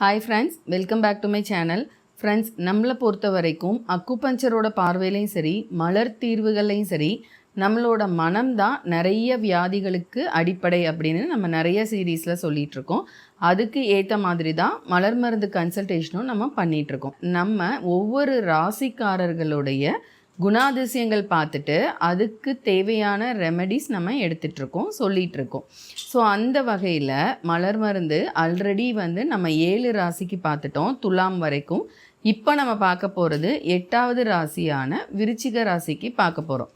Hi friends, welcome back to my channel. Friends, நம்மளை பொறுத்த வரைக்கும் அக்குபஞ்சரோட பார்வையிலையும் சரி, மலர் தீர்வுகள்லையும் சரி, நம்மளோட மனம்தான் நிறைய வியாதிகளுக்கு அடிப்படை அப்படின்னு நம்ம நிறைய சீரீஸில் சொல்லிகிட்ருக்கோம். அதுக்கு ஏற்ற மாதிரி தான் மலர் மருந்து கன்சல்டேஷனும் நம்ம பண்ணிகிட்ருக்கோம். நம்ம ஒவ்வொரு ராசிக்காரர்களுடைய குணாதிசயங்கள் பார்த்துட்டு அதுக்கு தேவையான ரெமெடிஸ் நம்ம எடுத்துகிட்ருக்கோம், சொல்லிகிட்ருக்கோம். ஸோ அந்த வகையில் மலர் மருந்து ஆல்ரெடி நம்ம 7 ராசிக்கு பார்த்துட்டோம், துலாம் வரைக்கும். இப்போ நம்ம பார்க்க போகிறது 8வது ராசியான விருச்சிக ராசிக்கு பார்க்க போகிறோம்.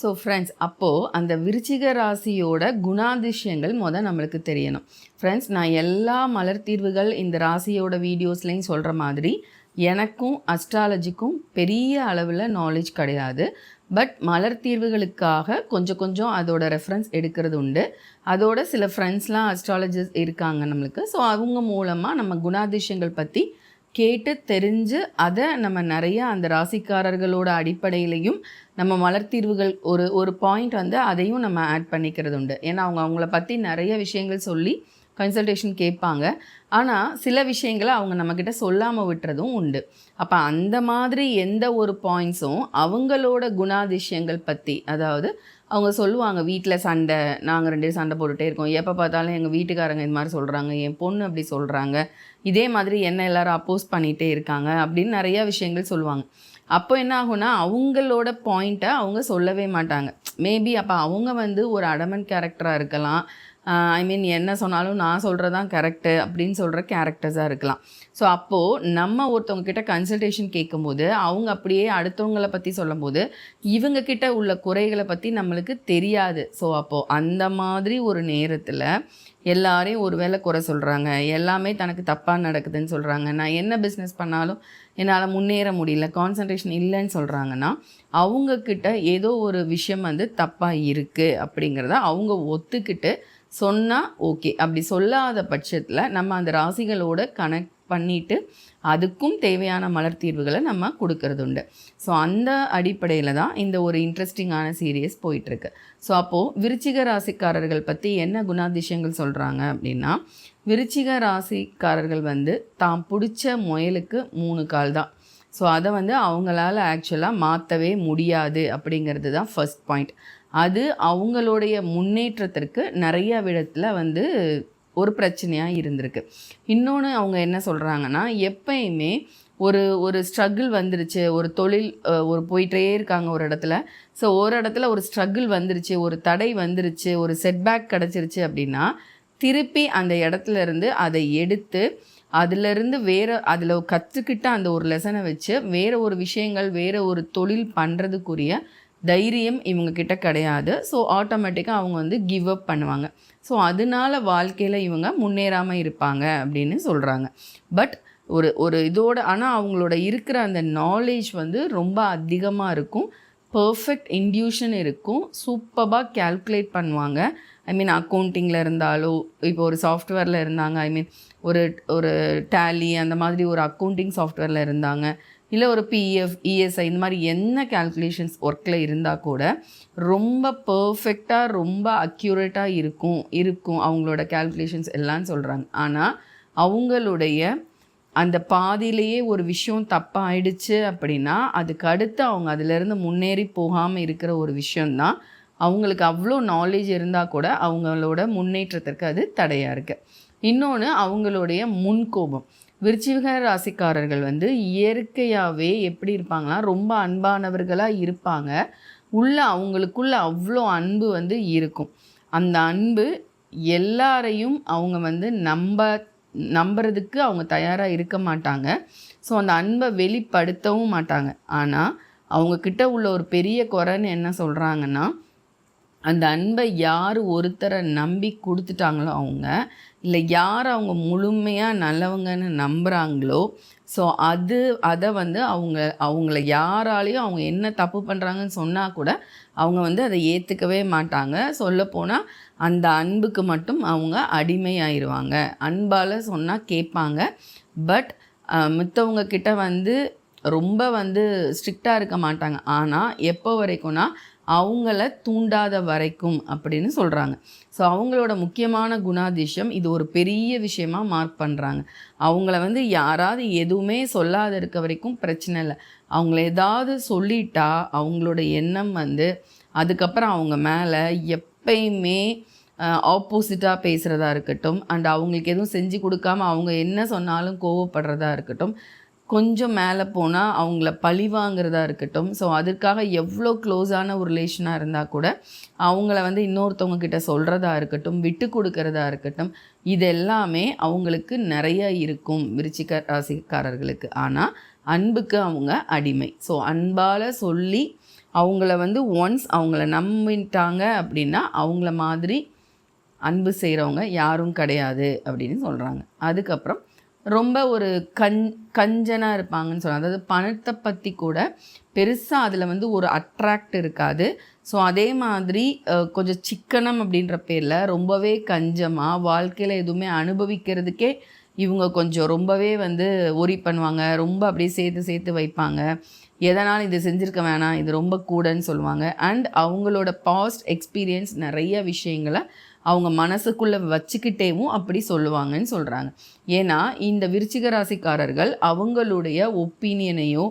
ஸோ ஃப்ரெண்ட்ஸ், அப்போது அந்த விருச்சிக ராசியோட குணாதிசயங்கள் நம்மளுக்கு தெரியணும். ஃப்ரெண்ட்ஸ், நான் எல்லா மலர் தீர்வுகள் இந்த ராசியோட வீடியோஸ்லையும் சொல்கிற மாதிரி எனக்கும் அஸ்ட்ராலஜிக்கும் பெரிய அளவில் நாலேஜ் கிடையாது. பட் மலர் தீர்வுகளுக்காக கொஞ்சம் அதோட ரெஃபரன்ஸ் எடுக்கிறது உண்டு. அதோட சில ஃப்ரெண்ட்ஸ்லாம் அஸ்ட்ராலஜிஸ்ட் இருக்காங்க நம்மளுக்கு. ஸோ அவங்க மூலமாக நம்ம குணாதிசயங்கள் பற்றி கேட்டு தெரிஞ்சு அதை நம்ம நிறையா அந்த ராசிக்காரர்களோட அடிப்படையிலையும் நம்ம மலர் தீர்வுகள் ஒரு பாயிண்ட் அதையும் நம்ம ஆட் பண்ணிக்கிறது உண்டு. ஏன்னா அவங்கள பற்றி நிறைய விஷயங்கள் சொல்லி கன்சல்டேஷன் கேட்பாங்க. ஆனால் சில விஷயங்களை அவங்க நம்மக்கிட்ட சொல்லாமல் விட்டுறதும் உண்டு. அப்போ அந்த மாதிரி எந்த ஒரு பாயிண்ட்ஸும் அவங்களோட குணாதிசயங்கள் பற்றி, அதாவது அவங்க சொல்லுவாங்க, வீட்டில் சண்டை, நாங்கள் 2 பேரும் சண்டை போட்டுகிட்டே இருக்கோம், எப்போ பார்த்தாலும் எங்கள் வீட்டுக்காரங்க இது மாதிரி சொல்கிறாங்க, என் பொண்ணு அப்படி சொல்கிறாங்க, இதே மாதிரி என்ன எல்லோரும் அப்போஸ் பண்ணிகிட்டே இருக்காங்க அப்படின்னு நிறையா விஷயங்கள் சொல்லுவாங்க. அப்போ என்ன ஆகும்னா அவங்களோட பாயிண்ட்டை அவங்க சொல்லவே மாட்டாங்க. மேபி அப்போ அவங்க ஒரு அடமன் கேரக்டராக இருக்கலாம். என்ன சொன்னாலும் நான் சொல்கிறதான் கரெக்டு அப்படின்னு சொல்கிற கேரக்டர்ஸாக இருக்கலாம். ஸோ அப்போது நம்ம ஒருத்தவங்க கிட்ட கன்சல்டேஷன் கேட்கும்போது அவங்க அப்படியே அடுத்தவங்களை பற்றி சொல்லும்போது இவங்கக்கிட்ட உள்ள குறைகளை பற்றி நம்மளுக்கு தெரியாது. ஸோ அப்போது அந்த மாதிரி ஒரு நேரத்தில் எல்லாரையும் ஒரு வேளை குறை சொல்கிறாங்க, எல்லாமே தனக்கு தப்பாக நடக்குதுன்னு சொல்கிறாங்க, நான் என்ன பிஸ்னஸ் பண்ணாலும் என்னால் முன்னேற முடியல, கான்சன்ட்ரேஷன் இல்லைன்னு சொல்கிறாங்கன்னா அவங்கக்கிட்ட ஏதோ ஒரு விஷயம் தப்பாக இருக்குது அப்படிங்கிறத அவங்க ஒத்துக்கிட்டு சொன்னால் ஓகே. அப்படி சொல்லாத பட்சத்தில் நம்ம அந்த ராசிகளோட கனெக்ட் பண்ணிவிட்டு அதுக்கும் தேவையான மலர் தீர்வுகளை நம்ம கொடுக்கறது உண்டு. ஸோ அந்த அடிப்படையில் தான் இந்த ஒரு இன்ட்ரெஸ்டிங்கான சீரியஸ் போயிட்டுருக்கு. ஸோ அப்போது விருச்சிக ராசிக்காரர்கள் பற்றி என்ன குணாதிசயங்கள் சொல்கிறாங்க அப்படின்னா, விருச்சிக ராசிக்காரர்கள் தாம் பிடிச்ச முயலுக்கு 3 கால் தான். ஸோ அதை அவங்களால ஆக்சுவலாக மாற்றவே முடியாது அப்படிங்கிறது தான் ஃபர்ஸ்ட் பாயிண்ட். அது அவங்களுடைய முன்னேற்றத்திற்கு நிறைய விதத்தில் ஒரு பிரச்சனையாக இருந்திருக்கு. இன்னொன்று அவங்க என்ன சொல்கிறாங்கன்னா, எப்பயுமே ஒரு ஸ்ட்ரகிள் வந்துருச்சு, ஒரு தொழில் போயிட்டே இருக்காங்க ஒரு இடத்துல. ஸோ ஒரு இடத்துல ஒரு ஸ்ட்ரகிள் வந்துருச்சு, ஒரு தடை வந்துருச்சு, ஒரு செட்பேக் கிடச்சிருச்சு அப்படின்னா திருப்பி அந்த இடத்துல இருந்து அதை எடுத்து அதிலிருந்து அதில் கற்றுக்கிட்ட அந்த ஒரு லெசனை வச்சு வேறு ஒரு விஷயங்கள், வேறு ஒரு தொழில் பண்ணுறதுக்குரிய தைரியம் இவங்கக்கிட்ட கிடையாது. ஸோ ஆட்டோமேட்டிக்காக அவங்க கிவ் அப் பண்ணுவாங்க. ஸோ அதனால வாழ்க்கையில் இவங்க முன்னேறாமல் இருப்பாங்க அப்படின்னு சொல்கிறாங்க. பட் ஒரு இதோட ஆனால் அவங்களோட இருக்கிற அந்த நாலேஜ் ரொம்ப அதிகமாக இருக்கும், பர்ஃபெக்ட் இன்ட்யூஷன் இருக்கும், சூப்பராக கேல்குலேட் பண்ணுவாங்க. அக்கௌண்டிங்கில் இருந்தாலோ, இப்போ ஒரு சாஃப்ட்வேரில் இருந்தாங்க, ஒரு டேலி அந்த மாதிரி ஒரு அக்கௌண்டிங் சாஃப்ட்வேரில் இருந்தாங்க, இல்லை ஒரு பிஎஃப், இஎஸ்ஐ இந்த மாதிரி என்ன கேல்குலேஷன்ஸ் ஒர்க்கில் இருந்தால் கூட ரொம்ப பர்ஃபெக்டாக, ரொம்ப அக்யூரேட்டாக இருக்கும் அவங்களோட கேல்குலேஷன்ஸ் எல்லாம் சொல்கிறாங்க. ஆனால் அவங்களுடைய அந்த பாதியிலேயே ஒரு விஷயம் தப்பாக ஆயிடுச்சு அப்படின்னா அதுக்கு அடுத்து அவங்க அதிலேருந்து முன்னேறி போகாமல் இருக்கிற ஒரு விஷயந்தான். அவங்களுக்கு அவ்வளோ நாலேஜ் இருந்தால் கூட அவங்களோட முன்னேற்றத்திற்கு அது தடையாக இருக்குது. இன்னொன்று அவங்களுடைய முன்கோபம். விருச்சிக ராசிக்காரர்கள் இயற்கையாகவே எப்படி இருப்பாங்கன்னா ரொம்ப அன்பானவர்களாக இருப்பாங்க. அவங்களுக்குள்ள அவ்வளோ அன்பு இருக்கும். அந்த அன்பு எல்லாரையும் அவங்க நம்புறதுக்கு அவங்க தயாராக இருக்க மாட்டாங்க. ஸோ அந்த அன்பை வெளிப்படுத்தவும் மாட்டாங்க. ஆனால் அவங்கக்கிட்ட உள்ள ஒரு பெரிய குறைன்னு என்ன சொல்கிறாங்கன்னா, அந்த அன்பை யார் ஒருத்தரை நம்பி கொடுத்துட்டாங்களோ அவங்க, இல்லை யார் அவங்க முழுமையாக நல்லவங்கன்னு நம்புகிறாங்களோ, ஸோ அதை அவங்கள யாராலையும் அவங்க என்ன தப்பு பண்ணுறாங்கன்னு சொன்னால் கூட அவங்க அதை ஏற்றுக்கவே மாட்டாங்க. சொல்லப்போனால் அந்த அன்புக்கு மட்டும் அவங்க அடிமையாயிருவாங்க. அன்பால் சொன்னால் கேட்பாங்க. பட் மித்தவங்க கிட்ட வந்து ரொம்ப வந்து ஸ்ட்ரிக்டாக இருக்க மாட்டாங்க. ஆனால் எப்போ வரைக்கும்னா அவங்கள தூண்டாத வரைக்கும் அப்படின்னு சொல்கிறாங்க. ஸோ அவங்களோட முக்கியமான குணாதிசயம் இது ஒரு பெரிய விஷயமா மார்க் பண்ணுறாங்க. அவங்கள வந்து யாராவது எதுவுமே சொல்லாத இருக்க வரைக்கும் பிரச்சனை இல்லை. அவங்கள ஏதாவது சொல்லிட்டா அவங்களோட எண்ணம் வந்து அதுக்கப்புறம் அவங்க மேலே எப்பயுமே ஆப்போசிட்டாக பேசுகிறதா இருக்கட்டும், அண்ட் அவங்களுக்கு எதுவும் செஞ்சு கொடுக்காம அவங்க என்ன சொன்னாலும் கோவப்படுறதா இருக்கட்டும், கொஞ்சம் மேலே போனால் அவங்கள பழி வாங்கிறதா இருக்கட்டும். ஸோ அதுக்காக எவ்வளோ க்ளோஸான ஒரு ரிலேஷனாக இருந்தால் கூட அவங்கள வந்து இன்னொருத்தவங்க கிட்ட சொல்கிறதா இருக்கட்டும், விட்டு கொடுக்கறதா இருக்கட்டும், இது எல்லாமே அவங்களுக்கு நிறைய இருக்கும் விருச்சிக ராசிக்காரர்களுக்கு. ஆனால் அன்புக்கு அவங்க அடிமை. ஸோ அன்பால் சொல்லி அவங்கள வந்து ஒன்ஸ் அவங்கள நம்பிட்டாங்க அப்படின்னா அவங்கள மாதிரி அன்பு செய்கிறவங்க யாரும் கிடையாது அப்படின்னு சொல்கிறாங்க. அதுக்கப்புறம் ரொம்ப ஒரு கஞ்சனாக இருப்பாங்கன்னு சொல்கிறாங்க. அதாவது பணத்தை பற்றி கூட பெருசாக அதில் வந்து ஒரு அட்ராக்ட் இருக்காது. ஸோ அதே மாதிரி கொஞ்சம் சிக்கனம் அப்படின்ற பேரில் ரொம்பவே கஞ்சமாக வாழ்க்கையில் எதுவுமே அனுபவிக்கிறதுக்கே இவங்க கொஞ்சம் ரொம்பவே வந்து ஒரி பண்ணுவாங்க. ரொம்ப அப்படியே சேர்த்து வைப்பாங்க. எதனால் இது செஞ்சுருக்க வேணாம், இது ரொம்ப கூடன்னு சொல்லுவாங்க. அண்ட் அவங்களோட பாஸ்ட் எக்ஸ்பீரியன்ஸ் நிறைய விஷயங்களை அவங்க மனசுக்குள்ளே வச்சுக்கிட்டேவும் அப்படி சொல்லுவாங்கன்னு சொல்கிறாங்க. ஏன்னா இந்த விருச்சிக ராசிக்காரர்கள் அவங்களுடைய ஒப்பீனியனையோ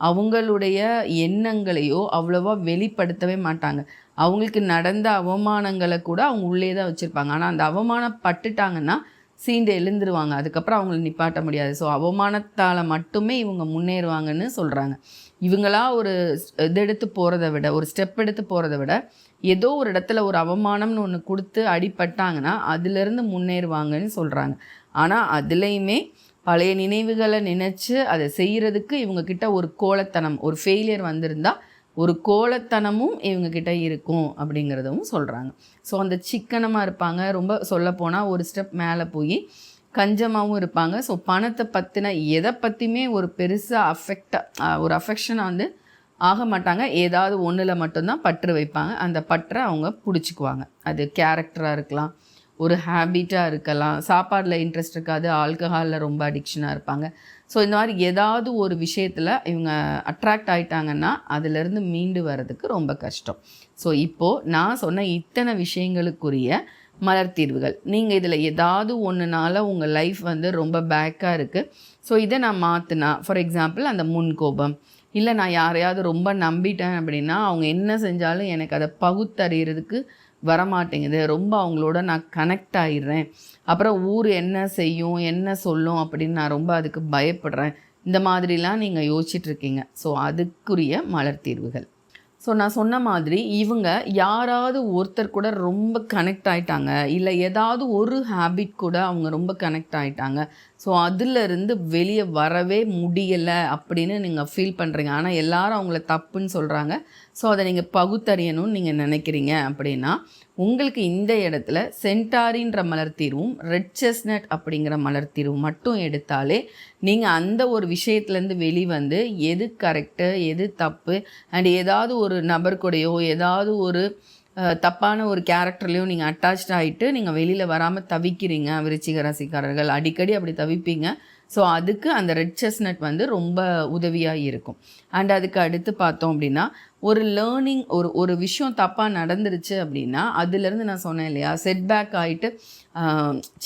அவங்களுடைய எண்ணங்களையோ அவ்வளோவா வெளிப்படுத்தவே மாட்டாங்க. அவங்களுக்கு நடந்த அவமானங்களை கூட அவங்க உள்ளே தான் வச்சுருப்பாங்க. ஆனால் அந்த அவமானப்பட்டுட்டாங்கன்னா சீண்டு எழுந்துருவாங்க. அதுக்கப்புறம் அவங்கள நிப்பாட்ட முடியாது. ஸோ அவமானத்தால் மட்டுமே இவங்க முன்னேறுவாங்கன்னு சொல்கிறாங்க. இவங்களா ஒரு எடுத்து போகிறத விட, ஒரு ஸ்டெப் எடுத்து போகிறத விட, ஏதோ ஒரு இடத்துல ஒரு அவமானம்னு ஒன்று கொடுத்து அடிபட்டாங்கன்னா அதிலிருந்து முன்னேறுவாங்கன்னு சொல்கிறாங்க. ஆனால் அதுலேயுமே பழைய நினைவுகளை நினச்சி அதை செய்கிறதுக்கு இவங்கக்கிட்ட ஒரு கோலத்தனம், ஒரு ஃபெயிலியர் வந்திருந்தால் ஒரு கோலத்தனமும் இவங்கக்கிட்ட இருக்கும் அப்படிங்கிறதும் சொல்கிறாங்க. ஸோ அந்த சிக்கனமாக இருப்பாங்க. ரொம்ப சொல்லப்போனால் ஒரு ஸ்டெப் மேலே போய் கஞ்சமாகவும் இருப்பாங்க. ஸோ பணத்தை பற்றின எதை பற்றியுமே ஒரு பெருசாக ஒரு அஃபெக்ஷனாக வந்து ஆக மாட்டாங்க. ஏதாவது ஒன்றில் மட்டும்தான் பற்று வைப்பாங்க. அந்த பற்றை அவங்க பிடிச்சிக்குவாங்க. அது கேரக்டராக இருக்கலாம், ஒரு ஹேபிட்டாக இருக்கலாம், சாப்பாடில் இன்ட்ரெஸ்ட் இருக்காது, ஆல்கஹாலில் ரொம்ப அடிக்ஷனாக இருப்பாங்க. ஸோ இந்த மாதிரி ஏதாவது ஒரு விஷயத்தில் இவங்க அட்ராக்ட் ஆகிட்டாங்கன்னா அதிலேருந்து மீண்டு வர்றதுக்கு ரொம்ப கஷ்டம். ஸோ இப்போது நான் சொன்ன இத்தனை விஷயங்களுக்குரிய மலர் தீர்வுகள், நீங்கள் இதில் ஏதாவது ஒன்றுனால உங்கள் லைஃப் வந்து ரொம்ப பேக்காக இருக்குது. ஸோ இதை நான் மாற்றினா, ஃபார் எக்ஸாம்பிள் அந்த முன்கோபம், இல்லை நான் யாரையாவது ரொம்ப நம்பிட்டேன் அப்படின்னா அவங்க என்ன செஞ்சாலும் எனக்கு அதை பகுத்தறிகிறதுக்கு வரமாட்டேங்குது, ரொம்ப அவங்களோட நான் கனெக்ட் ஆகிடுறேன், அப்புறம் ஊர் என்ன செய்யும் என்ன சொல்லும் அப்படின்னு நான் ரொம்ப அதுக்கு பயப்படுறேன், இந்த மாதிரிலாம் நீங்கள் யோசிச்சுட்ருக்கீங்க. ஸோ அதுக்குரிய மலர் தீர்வுகள். ஸோ நான் சொன்ன மாதிரி இவங்க யாராவது ஒருத்தர் கூட ரொம்ப கனெக்ட் ஆகிட்டாங்க, இல்லை ஏதாவது ஒரு ஹேபிட் கூட அவங்க ரொம்ப கனெக்ட் ஆகிட்டாங்க. ஸோ அதிலிருந்து வெளியே வரவே முடியலை அப்படின்னு நீங்கள் ஃபீல் பண்ணுறீங்க. ஆனால் எல்லாரும் அவங்கள தப்புன்னு சொல்கிறாங்க. ஸோ அதை நீங்கள் பகுத்தறியணும்னு நீங்கள் நினைக்கிறீங்க அப்படின்னா உங்களுக்கு இந்த இடத்துல சென்டாரின்ற மலர் தீர்வும் ரெட் செஸ்னட் அப்படிங்கிற மலர் தீர்வும் மட்டும் எடுத்தாலே நீங்கள் அந்த ஒரு விஷயத்துலேருந்து வெளிவந்து எது கரெக்டு எது தப்பு அண்ட் ஏதாவது ஒரு நபர் கூடயோ ஏதாவது ஒரு தப்பான ஒரு கேரக்டர்லேயும் நீங்கள் அட்டாச்ட் ஆகிட்டு நீங்கள் வெளியில் வராமல் தவிக்கிறீங்க. விருச்சிக ராசிக்காரர்கள் அடிக்கடி அப்படி தவிப்பீங்க. ஸோ அதுக்கு அந்த ரெட் செஸ்னட் வந்து ரொம்ப உதவியாக இருக்கும். அண்ட் அதுக்கு அடுத்து பார்த்தோம் அப்படின்னா ஒரு லேர்னிங், ஒரு விஷயம் தப்பாக நடந்துருச்சு அப்படின்னா அதுலேருந்து நான் சொன்னேன் இல்லையா, செட்பேக் ஆகிட்டு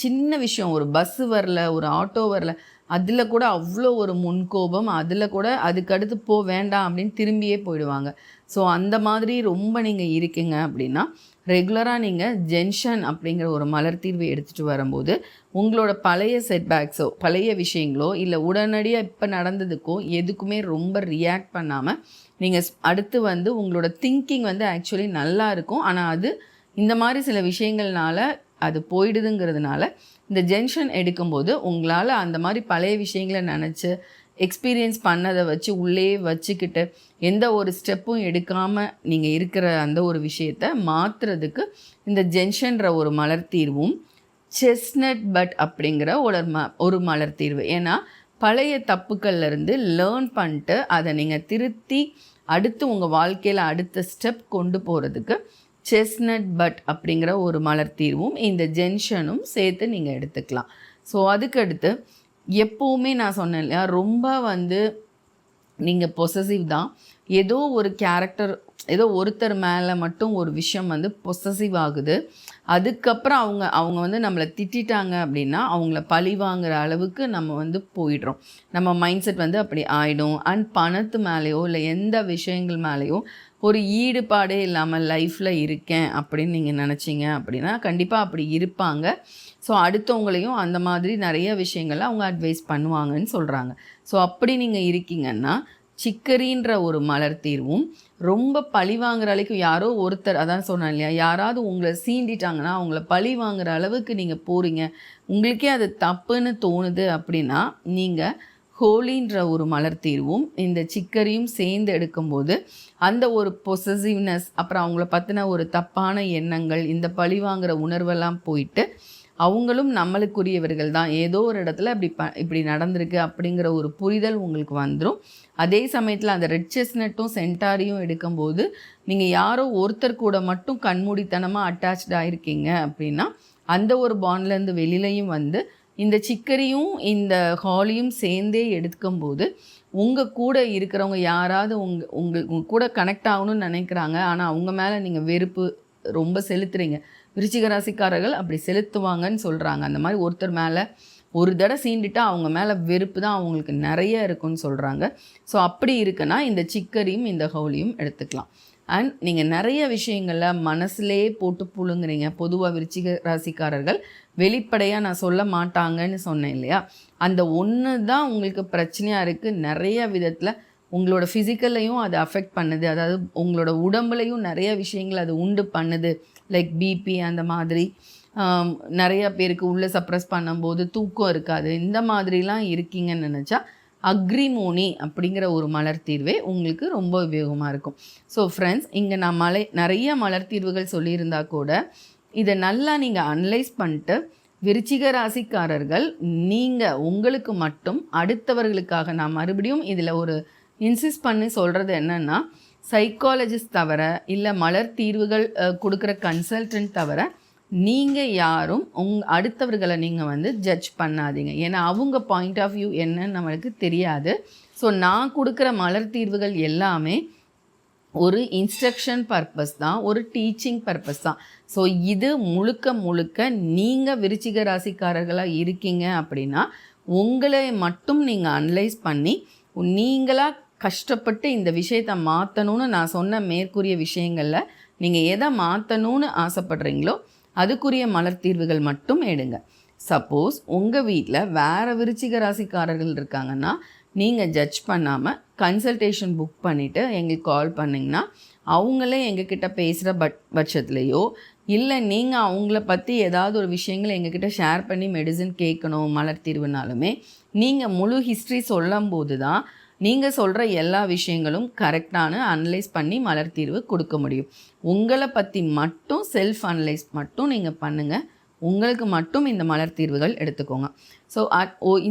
சின்ன விஷயம், ஒரு பஸ்ஸு வரல, ஒரு ஆட்டோ வரல, அதில் கூட அவ்வளோ ஒரு முன்கோபம், அதில் கூட அதுக்கடுத்து வேண்டாம் அப்படின்னு திரும்பியே போயிடுவாங்க. ஸோ அந்த மாதிரி ரொம்ப நீங்கள் இருக்கீங்க அப்படின்னா ரெகுலராக நீங்கள் ஜென்ஷன் அப்படிங்கிற ஒரு மலர் தீர்வை எடுத்துகிட்டு வரும்போது உங்களோட பழைய செட்பேக்ஸோ பழைய விஷயங்களோ இல்லை உடனடியாக இப்போ நடந்ததுக்கோ எதுக்குமே ரொம்ப ரியாக்ட் பண்ணாமல் நீங்கள் அடுத்து வந்து உங்களோட திங்கிங் வந்து ஆக்சுவலி நல்லா இருக்கும். ஆனால் அது இந்த மாதிரி சில விஷயங்கள்னால அது போயிடுதுங்கிறதுனால இந்த ஜென்ஷன் எடுக்கும்போது உங்களால் அந்த மாதிரி பழைய விஷயங்களை நினச்சி எக்ஸ்பீரியன்ஸ் பண்ணதை வச்சு உள்ளே வச்சுக்கிட்டு எந்த ஒரு ஸ்டெப்பும் எடுக்காமல் நீங்கள் இருக்கிற அந்த ஒரு விஷயத்தை மாற்றுறதுக்கு இந்த ஜென்ஷன்ற ஒரு மலர் தீர்வும் செஸ்னட் பட் அப்படிங்கிற ஒரு மலர் தீர்வு. ஏன்னா பழைய தப்புக்கள்லேருந்து லேர்ன் பண்ணிட்டு அதை நீங்கள் திருத்தி அடுத்து உங்கள் வாழ்க்கையில் அடுத்த ஸ்டெப் கொண்டு போகிறதுக்கு செஸ்னட் பட் அப்படிங்கிற ஒரு மலர் தீர்வும் இந்த ஜென்ஷனும் சேர்த்து நீங்கள் எடுத்துக்கலாம். ஸோ அதுக்கடுத்து எப்போவுமே நான் சொன்னேன் இல்லையா, ரொம்ப வந்து நீங்கள் பொசசிவ் தான். ஏதோ ஒரு கேரக்டர், ஏதோ ஒருத்தர் மேலே மட்டும் ஒரு விஷயம் வந்து பொசசிவ் ஆகுது. அதுக்கப்புறம் அவங்க வந்து நம்மளை திட்டாங்க அப்படின்னா அவங்கள பழி வாங்குற அளவுக்கு நம்ம வந்து போயிடுறோம். நம்ம மைண்ட் செட் வந்து அப்படி ஆகிடும். அண்ட் பணத்து மேலேயோ இல்லை எந்த விஷயங்கள் மேலேயோ ஒரு ஈடுபாடே இல்லாமல் லைஃப்பில் இருக்கேன் அப்படின்னு நீங்கள் நினச்சிங்க அப்படின்னா கண்டிப்பாக அப்படி இருப்பாங்க. ஸோ அடுத்தவங்களையும் அந்த மாதிரி நிறைய விஷயங்களை அவங்க அட்வைஸ் பண்ணுவாங்கன்னு சொல்கிறாங்க. ஸோ அப்படி நீங்கள் இருக்கீங்கன்னா சிக்கரின்ற ஒரு மலர் தீர்வும், ரொம்ப பழி வாங்குற அளவுக்கு யாரோ ஒருத்தர், அதான் சொன்னேன் இல்லையா, யாராவது உங்களை சீண்டிட்டாங்கன்னா அவங்கள பழி வாங்குற அளவுக்கு நீங்கள் போகிறீங்க, உங்களுக்கே அது தப்புன்னு தோணுது அப்படின்னா நீங்கள் ஹோலின்ற ஒரு மலர் தீர்வும் இந்த சிக்கரியும் சேர்ந்து எடுக்கும்போது அந்த ஒரு பொசசிவ்னஸ், அப்புறம் அவங்கள பற்றின ஒரு தப்பான எண்ணங்கள், இந்த பழி வாங்குற உணர்வெல்லாம் போயிட்டு அவங்களும் நம்மளுக்குரியவர்கள் தான், ஏதோ ஒரு இடத்துல இப்படி நடந்திருக்கு அப்படிங்கிற ஒரு புரிதல் உங்களுக்கு வந்துடும். அதே சமயத்தில் அந்த ரெட் செஸ்னட்டும் சென்டாரியும் எடுக்கும்போது நீங்கள் யாரோ ஒருத்தர் கூட மட்டும் கண்மூடித்தனமாக அட்டாச்சாக இருக்கீங்க அப்படின்னா அந்த ஒரு பாண்ட்லேருந்து வெளியிலையும் வந்து இந்த சிக்கரியும் இந்த ஹாலியும் சேர்ந்தே எடுக்கும்போது உங்கள் கூட இருக்கிறவங்க யாராவது உங்க கூட கனெக்ட் ஆகணும்னு நினைக்கிறாங்க, ஆனால் அவங்க மேலே நீங்கள் வெறுப்பு ரொம்ப செலுத்துறீங்க. விருச்சிக ராசிக்காரர்கள் அப்படி செலுத்துவாங்கன்னு சொல்கிறாங்க. அந்த மாதிரி ஒருத்தர் மேலே ஒரு தடவை சீண்டிட்டா அவங்க மேலே வெறுப்பு தான் அவங்களுக்கு நிறைய இருக்குன்னு சொல்கிறாங்க. ஸோ அப்படி இருக்குன்னா இந்த சிக்கரியும் இந்த ஹோலியும் எடுத்துக்கலாம். அண்ட் நீங்கள் நிறைய விஷயங்களில் மனசுலே போட்டு புழுங்குறீங்க. பொதுவாக விருச்சிக ராசிக்காரர்கள் வெளிப்படையாக நான் சொல்ல மாட்டாங்கன்னு சொன்னேன் இல்லையா, அந்த ஒன்று தான் உங்களுக்கு பிரச்சனையாக இருக்குது. நிறைய விதத்தில் உங்களோட ஃபிசிக்கல்லையும் அது அஃபெக்ட் பண்ணுது, அதாவது உங்களோட உடம்புலையும் நிறைய விஷயங்கள் அது உண்டு பண்ணுது. லைக் பிபி அந்த மாதிரி நிறைய பேருக்கு உள்ளே சப்ரஸ் பண்ணும்போது தூக்கம் இருக்காது. இந்த மாதிரிலாம் இருக்கீங்கன்னு நினச்சா அக்ரிமோனி அப்படிங்கிற ஒரு மலர் தீர்வே உங்களுக்கு ரொம்ப உபயோகமாக இருக்கும். ஸோ ஃப்ரெண்ட்ஸ், இங்கே நான் நிறைய மலர் தீர்வுகள் சொல்லியிருந்தா கூட இதை நல்லா நீங்கள் அனலைஸ் பண்ணிட்டு விருச்சிக ராசிக்காரர்கள் நீங்கள் உங்களுக்கு மட்டும் அடுத்தவர்களுக்காக, நான் மறுபடியும் இதில் ஒரு இன்சிஸ்ட் பண்ணி சொல்கிறது என்னென்னா, சைக்காலஜிஸ்ட் தவிர இல்லை மலர் தீர்வுகள் கொடுக்குற கன்சல்டன்ட் தவிர நீங்கள் யாரும் அடுத்தவர்களை நீங்கள் வந்து ஜட்ஜ் பண்ணாதீங்க. ஏன்னா அவங்க பாயிண்ட் ஆஃப் வியூ என்னன்னு நம்மளுக்கு தெரியாது. ஸோ நான் கொடுக்குற மலர் தீர்வுகள் எல்லாமே ஒரு இன்ஸ்ட்ரக்ஷன் பர்பஸ் தான், ஒரு டீச்சிங் பர்பஸ் தான். ஸோ இது முழுக்க முழுக்க நீங்கள் விருச்சிக ராசிக்காரர்களாக இருக்கீங்க அப்படின்னா உங்களை மட்டும் நீங்கள் அனலைஸ் பண்ணி நீங்களாக கஷ்டப்பட்டு இந்த விஷயத்தை மாற்றணும்னு நான் சொன்ன மேற்கூறிய விஷயங்களில் நீங்கள் எதை மாற்றணும்னு ஆசைப்படுறீங்களோ அதுக்குரிய மலர் தீர்வுகள் மட்டும் எடுங்க. சப்போஸ் உங்கள் வீட்டில் வேறு விருச்சிக ராசிக்காரர்கள் இருக்காங்கன்னா நீங்கள் ஜட்ஜ் பண்ணாமல் கன்சல்டேஷன் புக் பண்ணிவிட்டு எங்களுக்கு கால் பண்ணிங்கன்னா அவங்களே எங்ககிட்ட பேசுகிற பட்சத்துலேயோ இல்லை நீங்கள் அவங்கள பற்றி ஏதாவது ஒரு விஷயங்கள் எங்ககிட்ட ஷேர் பண்ணி மெடிசன் கேட்கணும் மலர் தீர்வுனாலுமே நீங்கள் முழு ஹிஸ்ட்ரி சொல்லும் போது தான் நீங்கள் சொல்கிற எல்லா விஷயங்களும் கரெக்டான அனலைஸ் பண்ணி மலர் தீர்வு கொடுக்க முடியும். உங்களை பற்றி மட்டும் செல்ஃப் அனலைஸ் மட்டும் நீங்கள் பண்ணுங்கள். உங்களுக்கு மட்டும் இந்த மலர் தீர்வுகள் எடுத்துக்கோங்க. ஸோ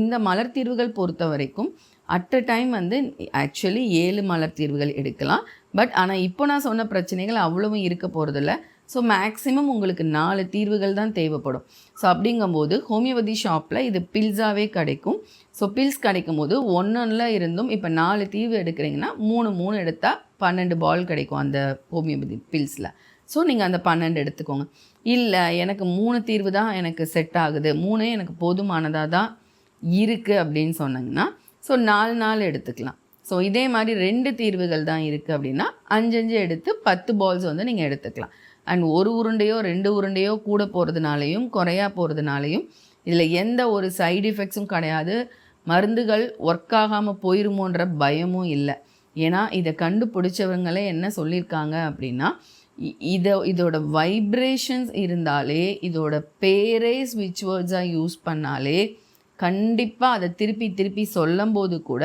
இந்த மலர் தீர்வுகள் பொறுத்த வரைக்கும் அட் அ டைம் வந்து ஆக்சுவலி 7 மலர் தீர்வுகள் எடுக்கலாம். பட் ஆனால் இப்போ நான் சொன்ன பிரச்சனைகள் அவ்வளவும் இருக்க போகிறதில்ல. ஸோ மேக்ஸிமம் உங்களுக்கு 4 தீர்வுகள் தான் தேவைப்படும். ஸோ அப்படிங்கும்போது ஹோமியோபதி ஷாப்பில் இது பில்ஸாகவே கிடைக்கும். ஸோ பில்ஸ் கிடைக்கும் போது ஒன்றில் இருந்தும் இப்போ 4 தீர்வு எடுக்கிறீங்கன்னா 3 எடுத்தால் 12 பால் கிடைக்கும் அந்த ஹோமியோபதி பில்ஸில். ஸோ நீங்கள் அந்த 12 எடுத்துக்கோங்க. இல்லை எனக்கு 3 தீர்வு தான் எனக்கு செட் ஆகுது, 3 எனக்கு போதுமானதாக தான் இருக்குது அப்படின்னு சொன்னாங்கன்னா ஸோ 4 எடுத்துக்கலாம். ஸோ இதே மாதிரி 2 தீர்வுகள் தான் இருக்குது அப்படின்னா 5 எடுத்து 10 பால்ஸ் வந்து நீங்கள் எடுத்துக்கலாம். அண்ட் 1 உருண்டையோ 2 உருண்டையோ கூட போகிறதுனாலையும் குறையா போகிறதுனாலையும் இதில் எந்த ஒரு சைடு எஃபெக்ட்ஸும் கிடையாது. மருந்துகள் ஒர்க் ஆகாமல் போயிருமோன்ற பயமும் இல்லை. ஏன்னா இதை கண்டுபிடிச்சவங்களே என்ன சொல்லியிருக்காங்க அப்படின்னா, இதோட வைப்ரேஷன்ஸ் இருந்தாலே, இதோட பேரே ஸ்விட்ச் வேர்ட்ஸாக யூஸ் பண்ணாலே கண்டிப்பாக அதை திருப்பி திருப்பி சொல்லும் போது கூட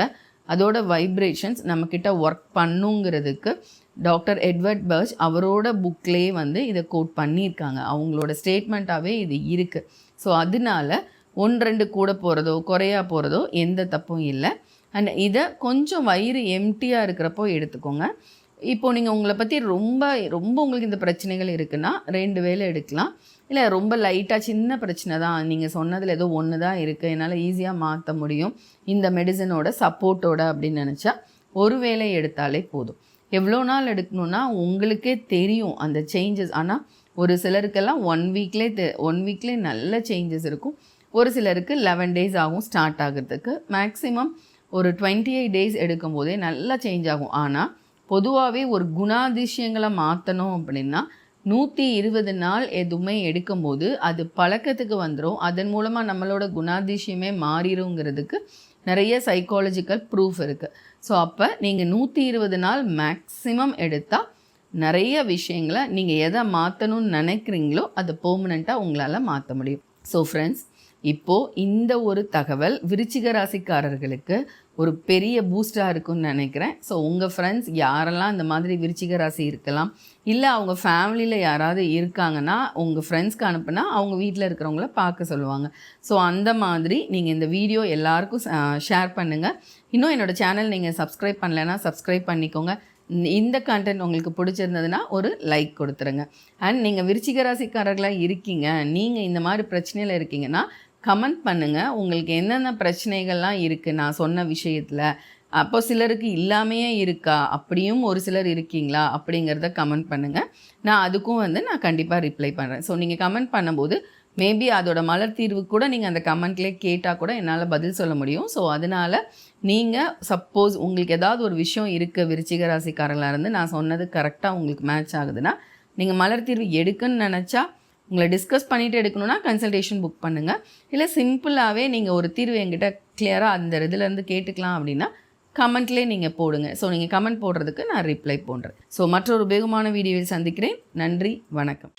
அதோட வைப்ரேஷன்ஸ் நம்மக்கிட்ட ஒர்க் பண்ணுங்கிறதுக்கு டாக்டர் எட்வர்ட் பர்ச் அவரோட புக்லேயே வந்து இதை கோட் பண்ணியிருக்காங்க. அவங்களோட ஸ்டேட்மெண்ட்டாகவே இது இருக்குது. ஸோ அதனால 1-2 கூட போகிறதோ குறையா போகிறதோ எந்த தப்பும் இல்லை. அண்ட் இதை கொஞ்சம் வயிறு எம்டியாக இருக்கிறப்போ எடுத்துக்கோங்க. இப்போது நீங்கள் உங்களை பற்றி ரொம்ப ரொம்ப உங்களுக்கு இந்த பிரச்சனைகள் இருக்குன்னா 2 வேளை எடுக்கலாம். இல்லை ரொம்ப லைட்டாக சின்ன பிரச்சனை தான், நீங்கள் சொன்னதில் ஏதோ ஒன்று தான் இருக்குது, என்னால் ஈஸியாக மாற்ற முடியும் இந்த மெடிசனோட சப்போர்ட்டோட அப்படின்னு நினச்சா ஒரு வேளை எடுத்தாலே போதும். எவ்வளோ நாள் எடுக்கணுன்னா உங்களுக்கே தெரியும் அந்த சேஞ்சஸ். ஆனால் ஒரு சிலருக்கெல்லாம் 1 வீக்லேயே நல்ல சேஞ்சஸ் இருக்கும். ஒரு சிலருக்கு 11 days ஆகும் ஸ்டார்ட் ஆகிறதுக்கு. மேக்ஸிமம் ஒரு 28 days எடுக்கும் போதே நல்லா சேஞ்ச் ஆகும். ஆனால் பொதுவாகவே ஒரு குணாதிசயங்களை மாற்றணும் அப்படின்னா 120 நாள் எதுவுமே எடுக்கும்போது அது பழக்கத்துக்கு வந்துடும். அதன் மூலமாக நம்மளோட குணாதிசயமே மாறிடுங்கிறதுக்கு நிறைய சைக்காலஜிக்கல் ப்ரூஃப் இருக்குது. ஸோ அப்போ நீங்கள் 120 நாள் மேக்ஸிமம் எடுத்தால் நிறைய விஷயங்களை நீங்கள் எதை மாற்றணும்னு நினைக்கிறீங்களோ அதை பெர்மனெண்ட்டாக உங்களால் மாற்ற முடியும். ஸோ ஃப்ரெண்ட்ஸ், இப்போது இந்த ஒரு தகவல் விருச்சிக ராசிக்காரர்களுக்கு ஒரு பெரிய பூஸ்டாக இருக்குன்னு நினைக்கிறேன். ஸோ உங்கள் ஃப்ரெண்ட்ஸ் யாரெல்லாம் இந்த மாதிரி விருச்சிக ராசி இருக்கலாம், இல்லை அவங்க ஃபேமிலியில் யாராவது இருக்காங்கன்னா உங்கள் ஃப்ரெண்ட்ஸ்க்கு அனுப்புனா அவங்க வீட்டில் இருக்கிறவங்கள பார்க்க சொல்லுவாங்க. ஸோ அந்த மாதிரி நீங்கள் இந்த வீடியோ எல்லாருக்கும் ஷேர் பண்ணுங்கள். இன்னும் என்னோடய சேனல் நீங்கள் சப்ஸ்கிரைப் பண்ணலைன்னா சப்ஸ்கிரைப் பண்ணிக்கோங்க. இந்த கண்டென்ட் உங்களுக்கு பிடிச்சிருந்ததுன்னா ஒரு லைக் கொடுத்துருங்க. அண்ட் நீங்கள் விருச்சிக ராசிக்காரர்களாக இருக்கீங்க, நீங்கள் இந்த மாதிரி பிரச்சனையில் இருக்கீங்கன்னா கமெண்ட் பண்ணுங்கள். உங்களுக்கு என்னென்ன பிரச்சனைகள்லாம் இருக்குது நான் சொன்ன விஷயத்தில். அப்போ சிலருக்கு இல்லாமையே இருக்கா, அப்படியும் ஒரு சிலர் இருக்கீங்களா அப்படிங்கிறத கமெண்ட் பண்ணுங்கள். நான் அதுக்கும் நான் கண்டிப்பாக ரிப்ளை பண்ணுறேன். ஸோ நீங்கள் கமெண்ட் பண்ணும்போது மேபி அதோட மலர் தீர்வு கூட நீங்கள் அந்த கமெண்ட்லேயே கேட்டால் கூட என்னால் பதில் சொல்ல முடியும். ஸோ அதனால் நீங்கள் சப்போஸ் உங்களுக்கு ஏதாவது ஒரு விஷயம் இருக்குது விருச்சிக ராசிக்காரங்களாக இருந்து நான் சொன்னது கரெக்டாக உங்களுக்கு மேட்ச் ஆகுதுன்னா நீங்கள் மலர் தீர்வு எடுக்குன்னு நினச்சா உங்களை டிஸ்கஸ் பண்ணிவிட்டு எடுக்கணுன்னா கன்சல்டேஷன் புக் பண்ணுங்கள். இல்லை சிம்பிளாகவே நீங்கள் ஒரு தீர்வு என்கிட்ட கிளியராக அந்த இதுலேருந்து கேட்டுக்கலாம் அப்படின்னா கமெண்ட்லேயே நீங்கள் போடுங்க. ஸோ நீங்கள் கமெண்ட் போடுறதுக்கு நான் ரிப்ளை பண்ணுறேன். ஸோ மற்றொரு உபயோகமான வீடியோவில் சந்திக்கிறேன். நன்றி, வணக்கம்.